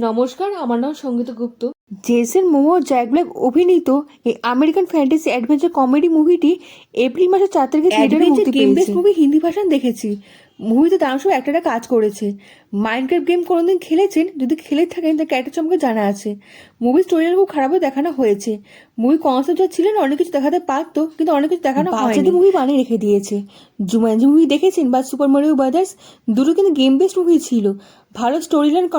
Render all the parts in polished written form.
নমস্কার, আমার নাম সঙ্গীতা গুপ্ত। জেসন মোমো ও জ্যাক ব্ল্যাক অভিনীত এই আমেরিকান ফ্যান্টাসি অ্যাডভেঞ্চার কমেডি মুভিটি এপ্রিল মাসের 4 তারিখে থিয়েটারে মুক্তি গেম বেস পেয়েছে। মুভি হিন্দি ভাষায় দেখেছি। মুভিতে দারুণ সব একটা কাজ করেছে। মাইনক্রাফট গেম কোনোদিন খেলেছেন? যদি খেলে থাকেন তার ক্যারেক্টার সম্পর্কে জানা আছে। মুভি স্টোরিটা খুব খারাপও দেখানো হয়েছে। মুভি কনসেপ্ট যা ছিল না, অনেক কিছু দেখাতে পারতো, কিন্তু অনেক কিছু দেখানো হয়নি। বাচ্চাদের মুভি বানিয়ে রেখে দিয়েছে। জুম্যানজি মুভি দেখেছেন বা সুপার মারিও ব্রাদার্স, দুটো কিন্তু গেম বেসড মুভি ছিল। ভালো স্টোরি লাইন,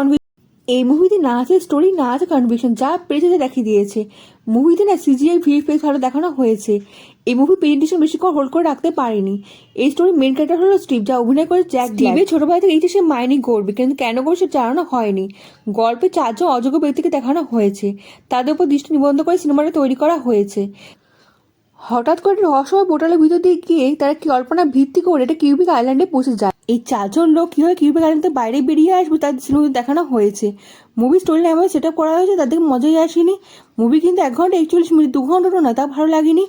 এই মুভিতে না আছে স্টোরি, না আছে কনভিকশন, যা পেরেছে যা দেখিয়ে দিয়েছে। মুভিতে না সিজিআই ভিএফএক্স ভালো দেখানো হয়েছে। এই মুভি প্রেজেন্টেশন বেশিক্ষণ হোল্ড করে রাখতে পারেনি। এই স্টোরির মেন ক্যারেক্টার হলো স্টিভ, যা অভিনয় করে জ্যাক ব্ল্যাক। স্টিভের ছোটবেলা থেকে এই যে সে মাইনি করবে, কিন্তু কেন করবে সে জানানো হয়নি। গল্পে 4জন অযোগ্য ব্যক্তিকে দেখানো হয়েছে, তাদের উপর দৃষ্টি নিবন্ধ করে সিনেমাটা তৈরি করা হয়েছে। হঠাৎ করে রহস্যময় পোর্টালের ভিতর দিয়ে গিয়ে তারা কল্পনা ভিত্তি করে এটা কিউবিক আইল্যান্ডে পৌঁছে যায়। এই 4জন লোক কীভাবে কিউবিক আইল্যান্ডের বাইরে বেরিয়ে আসবে তার সিনেমা দেখানো হয়েছে। মুভি স্টোরি এমন সেট আপ করা হয়েছে তাদের মজাই আসেনি। মুভি কিন্তু 1 ঘন্টা 41 মিনিট, 2 ঘন্টারও না, তা ভালো লাগেনি।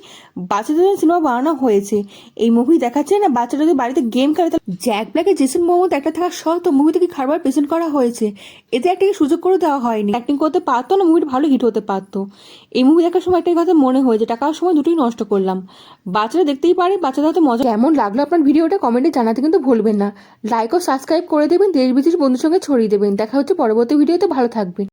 বাচ্চাদের জন্য সিনেমা বানানো হয়েছে। এই মুভি দেখাচ্ছে না বাচ্চারা যদি বাড়িতে গেম খেলে, জ্যাক ব্ল্যাকের জেসন মোমোতে একটা থাকা সত্ত্বেও মুভি থেকে খারাপ প্রেজেন্ট করা হয়েছে। এতে একটা সুযোগ করে দেওয়া হয়নি। অ্যাক্টিং করতে পারতো না, মুভিটা ভালো হিট হতে পারতো। এই মুভি দেখার সময় একটাই কথা মনে হয়েছে, টাকার সময় দুটোই নষ্ট করলাম। বাচ্চারা দেখতেই পারে, বাচ্চাদের হয়তো মজা। কেমন লাগলো আপনার ভিডিওটা কমেন্টে জানাতে কিন্তু ভুলবেন না। লাইক ও সাবস্ক্রাইব করে দেবেন, দেশ বিদেশ বন্ধুর সঙ্গে ছড়িয়ে দেবেন। দেখা হচ্ছে পরবর্তী ভিডিওতে। ভালো থাকবেন।